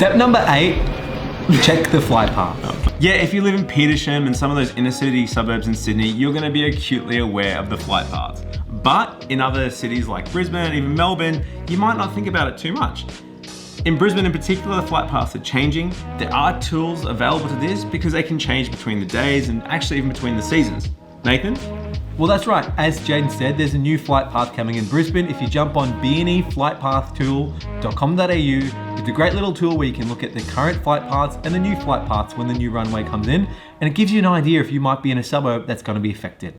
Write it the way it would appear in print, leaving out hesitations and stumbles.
Step number 8, check the flight path. Yeah, if you live in Petersham and some of those inner city suburbs in Sydney, you're gonna be acutely aware of the flight paths. But in other cities like Brisbane, even Melbourne, you might not think about it too much. In Brisbane in particular, the flight paths are changing. There are tools available to this because they can change between the days and actually even between the seasons. Nathan? Well, that's right. As Jaden said, there's a new flight path coming in Brisbane. If you jump on bneflightpathtool.com.au, it's a great little tool where you can look at the current flight paths and the new flight paths when the new runway comes in. And it gives you an idea if you might be in a suburb that's going to be affected.